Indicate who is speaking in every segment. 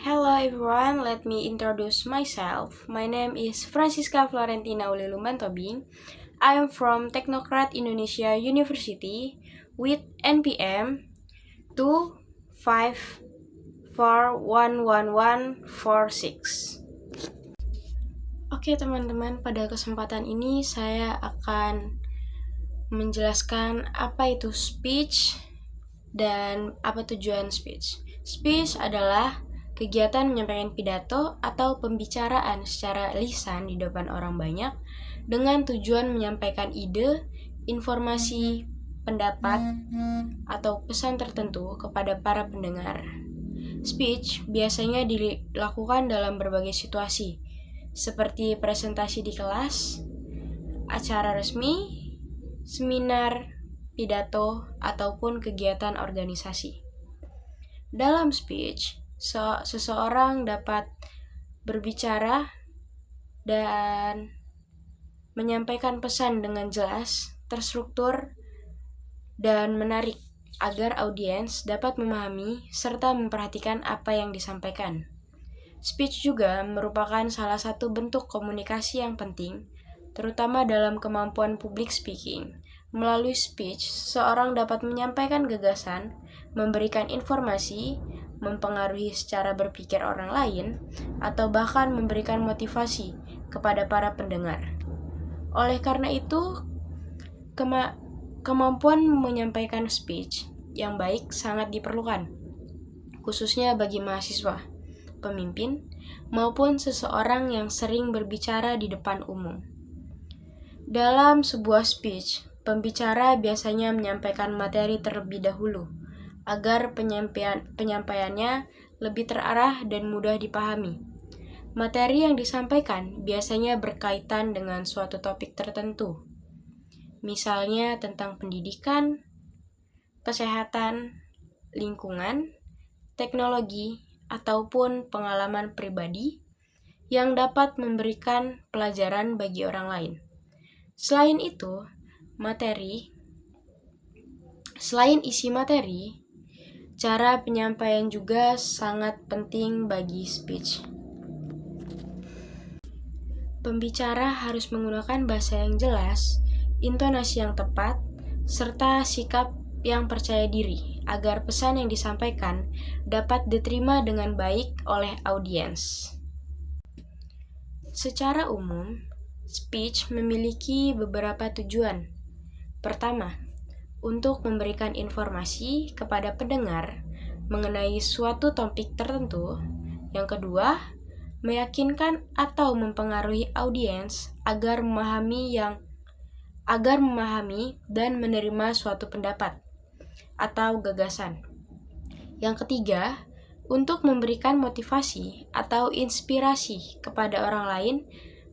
Speaker 1: Hello everyone, let me introduce myself. My name is Francisca Florentina Uliluman Tobing. I am from Technocrat Indonesia University with NPM 2541146. Oke teman-teman, pada kesempatan ini saya akan menjelaskan apa itu speech dan apa tujuan speech. Speech adalah kegiatan menyampaikan pidato atau pembicaraan secara lisan di depan orang banyak dengan tujuan menyampaikan ide, informasi, pendapat, atau pesan tertentu kepada para pendengar. Speech biasanya dilakukan dalam berbagai situasi, seperti presentasi di kelas, acara resmi, seminar, pidato, ataupun kegiatan organisasi. Dalam speech, seseorang dapat berbicara dan menyampaikan pesan dengan jelas, terstruktur, dan menarik agar audiens dapat memahami serta memperhatikan apa yang disampaikan. Speech juga merupakan salah satu bentuk komunikasi yang penting, terutama dalam kemampuan public speaking. Melalui speech, seseorang dapat menyampaikan gagasan, memberikan informasi, mempengaruhi secara berpikir orang lain, atau bahkan memberikan motivasi kepada para pendengar. Oleh karena itu, kemampuan menyampaikan speech yang baik sangat diperlukan, khususnya bagi mahasiswa, pemimpin, maupun seseorang yang sering berbicara di depan umum. Dalam sebuah speech, pembicara biasanya menyampaikan materi terlebih dahulu, agar penyampaiannya lebih terarah dan mudah dipahami. Materi yang disampaikan biasanya berkaitan dengan suatu topik tertentu, misalnya tentang pendidikan, kesehatan, lingkungan, teknologi, ataupun pengalaman pribadi yang dapat memberikan pelajaran bagi orang lain. Selain isi materi, cara penyampaian juga sangat penting bagi speech. Pembicara harus menggunakan bahasa yang jelas, intonasi yang tepat, serta sikap yang percaya diri agar pesan yang disampaikan dapat diterima dengan baik oleh audiens. Secara umum, speech memiliki beberapa tujuan. Pertama, untuk memberikan informasi kepada pendengar mengenai suatu topik tertentu. Yang kedua, meyakinkan atau mempengaruhi audiens agar memahami dan menerima suatu pendapat atau gagasan. Yang ketiga, untuk memberikan motivasi atau inspirasi kepada orang lain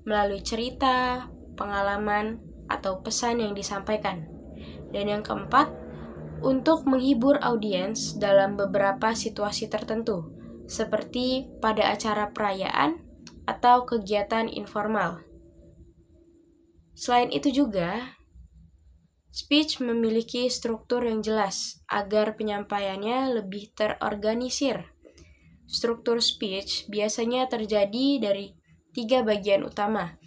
Speaker 1: melalui cerita, pengalaman, atau pesan yang disampaikan. Dan yang keempat, untuk menghibur audiens dalam beberapa situasi tertentu, seperti pada acara perayaan atau kegiatan informal. Selain itu juga, speech memiliki struktur yang jelas agar penyampaiannya lebih terorganisir. Struktur speech biasanya terjadi dari 3 bagian utama,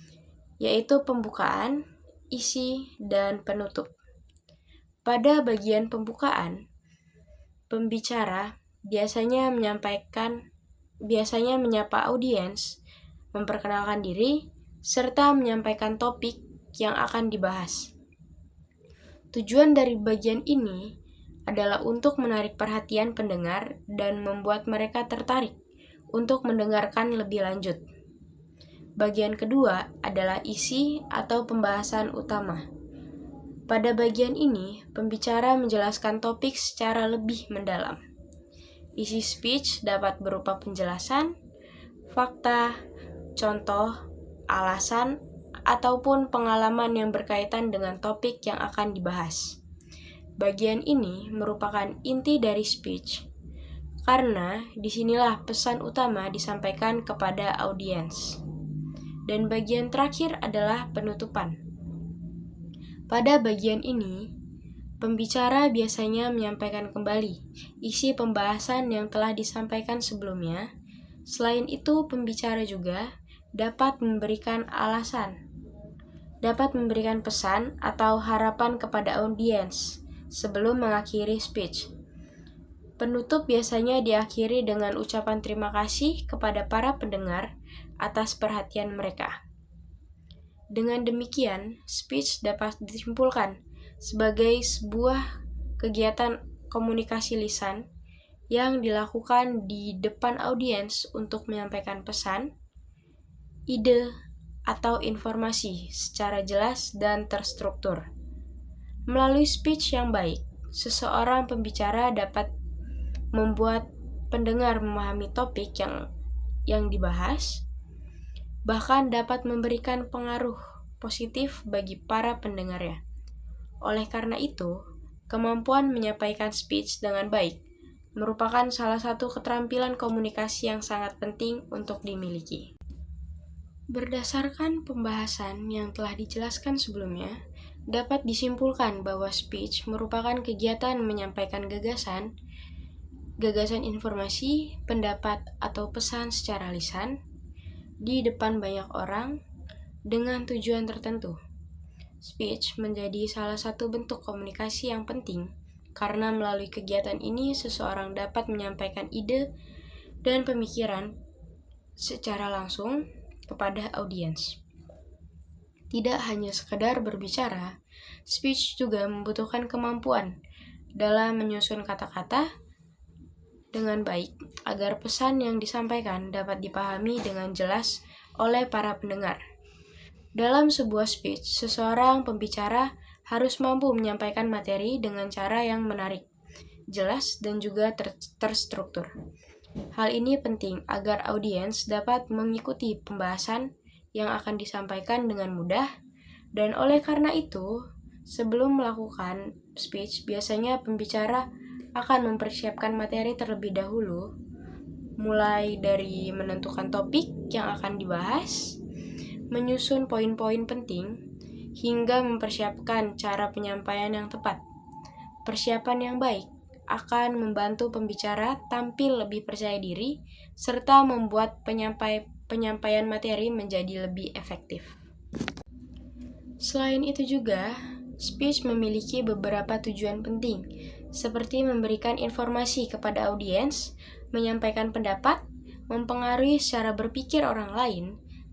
Speaker 1: yaitu pembukaan, isi, dan penutup. Pada bagian pembukaan, pembicara biasanya menyapa audiens, memperkenalkan diri, serta menyampaikan topik yang akan dibahas. Tujuan dari bagian ini adalah untuk menarik perhatian pendengar dan membuat mereka tertarik untuk mendengarkan lebih lanjut. Bagian kedua adalah isi atau pembahasan utama. Pada bagian ini, pembicara menjelaskan topik secara lebih mendalam. Isi speech dapat berupa penjelasan, fakta, contoh, alasan, ataupun pengalaman yang berkaitan dengan topik yang akan dibahas. Bagian ini merupakan inti dari speech, karena disinilah pesan utama disampaikan kepada audiens. Dan bagian terakhir adalah penutupan. Pada bagian ini, pembicara biasanya menyampaikan kembali isi pembahasan yang telah disampaikan sebelumnya, Selain itu, pembicara juga dapat memberikan pesan atau harapan kepada audiens sebelum mengakhiri speech. Penutup biasanya diakhiri dengan ucapan terima kasih kepada para pendengar atas perhatian mereka. Dengan demikian, speech dapat disimpulkan sebagai sebuah kegiatan komunikasi lisan yang dilakukan di depan audiens untuk menyampaikan pesan, ide, atau informasi secara jelas dan terstruktur. Melalui speech yang baik, seseorang pembicara dapat membuat pendengar memahami topik yang dibahas, bahkan dapat memberikan pengaruh positif bagi para pendengarnya. Oleh karena itu, kemampuan menyampaikan speech dengan baik merupakan salah satu keterampilan komunikasi yang sangat penting untuk dimiliki. Berdasarkan pembahasan yang telah dijelaskan sebelumnya, dapat disimpulkan bahwa speech merupakan kegiatan menyampaikan gagasan informasi, pendapat, atau pesan secara lisan di depan banyak orang dengan tujuan tertentu. Speech menjadi salah satu bentuk komunikasi yang penting karena melalui kegiatan ini seseorang dapat menyampaikan ide dan pemikiran secara langsung kepada audiens. Tidak hanya sekedar berbicara, speech juga membutuhkan kemampuan dalam menyusun kata-kata dengan baik agar pesan yang disampaikan dapat dipahami dengan jelas oleh para pendengar. Dalam sebuah speech, seseorang pembicara harus mampu menyampaikan materi dengan cara yang menarik, jelas, dan juga terstruktur. Hal ini penting agar audiens dapat mengikuti pembahasan yang akan disampaikan dengan mudah, dan oleh karena itu, sebelum melakukan speech, biasanya pembicara akan mempersiapkan materi terlebih dahulu, mulai dari menentukan topik yang akan dibahas, menyusun poin-poin penting, hingga mempersiapkan cara penyampaian yang tepat. Persiapan yang baik akan membantu pembicara tampil lebih percaya diri, serta membuat penyampaian materi menjadi lebih efektif. Selain itu juga, speech memiliki beberapa tujuan penting, seperti memberikan informasi kepada audiens, menyampaikan pendapat, mempengaruhi cara berpikir orang lain,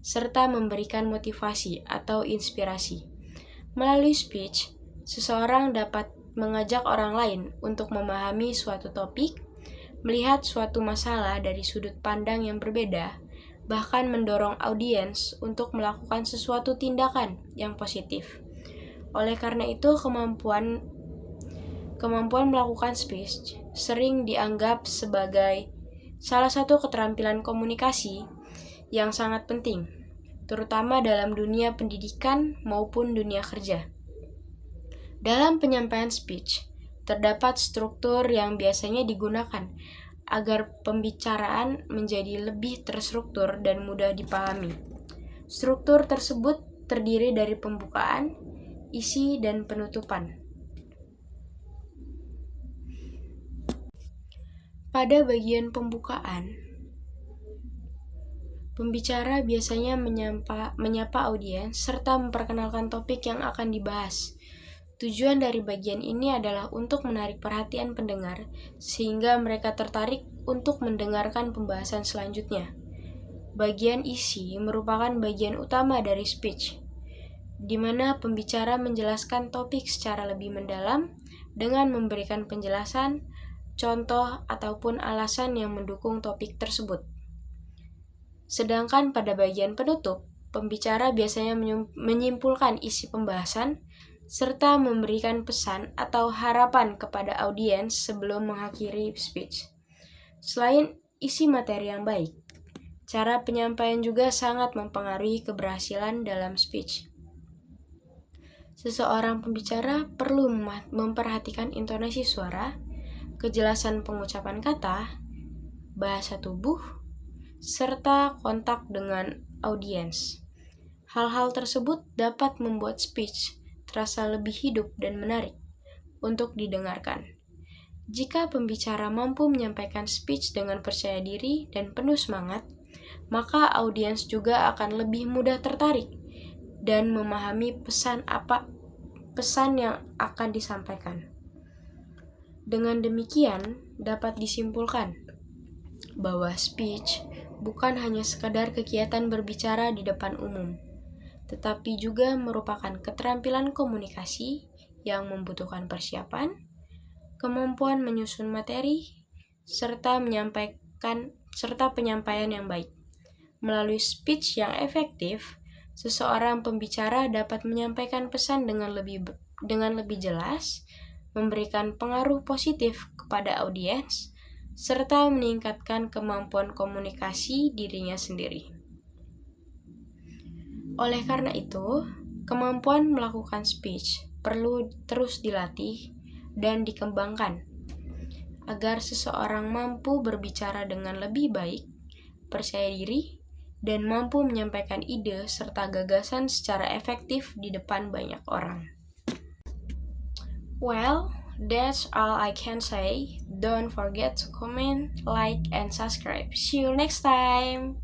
Speaker 1: serta memberikan motivasi atau inspirasi. Melalui speech, seseorang dapat mengajak orang lain untuk memahami suatu topik, melihat suatu masalah dari sudut pandang yang berbeda, bahkan mendorong audiens untuk melakukan sesuatu tindakan yang positif. Oleh karena itu, kemampuan melakukan speech sering dianggap sebagai salah satu keterampilan komunikasi yang sangat penting, terutama dalam dunia pendidikan maupun dunia kerja. Dalam penyampaian speech, terdapat struktur yang biasanya digunakan agar pembicaraan menjadi lebih terstruktur dan mudah dipahami. Struktur tersebut terdiri dari pembukaan, isi, dan penutupan. Pada bagian pembukaan, pembicara biasanya menyapa audiens serta memperkenalkan topik yang akan dibahas. Tujuan dari bagian ini adalah untuk menarik perhatian pendengar sehingga mereka tertarik untuk mendengarkan pembahasan selanjutnya. Bagian isi merupakan bagian utama dari speech, di mana pembicara menjelaskan topik secara lebih mendalam dengan memberikan penjelasan, contoh, ataupun alasan yang mendukung topik tersebut. Sedangkan pada bagian penutup, pembicara biasanya menyimpulkan isi pembahasan serta memberikan pesan atau harapan kepada audiens sebelum mengakhiri speech. Selain isi materi yang baik, cara penyampaian juga sangat mempengaruhi keberhasilan dalam speech. Seseorang pembicara perlu memperhatikan intonasi suara, kejelasan pengucapan kata, bahasa tubuh, serta kontak dengan audiens. Hal-hal tersebut dapat membuat speech terasa lebih hidup dan menarik untuk didengarkan. Jika pembicara mampu menyampaikan speech dengan percaya diri dan penuh semangat, maka audiens juga akan lebih mudah tertarik dan memahami pesan yang akan disampaikan. Dengan demikian, dapat disimpulkan bahwa speech bukan hanya sekadar kegiatan berbicara di depan umum, tetapi juga merupakan keterampilan komunikasi yang membutuhkan persiapan, kemampuan menyusun materi, serta penyampaian yang baik. Melalui speech yang efektif, seseorang pembicara dapat menyampaikan pesan dengan lebih jelas, memberikan pengaruh positif kepada audiens, serta meningkatkan kemampuan komunikasi dirinya sendiri. Oleh karena itu, kemampuan melakukan speech perlu terus dilatih dan dikembangkan agar seseorang mampu berbicara dengan lebih baik, percaya diri, dan mampu menyampaikan ide serta gagasan secara efektif di depan banyak orang. Well, that's all I can say. Don't forget to comment, like, and subscribe. See you next time!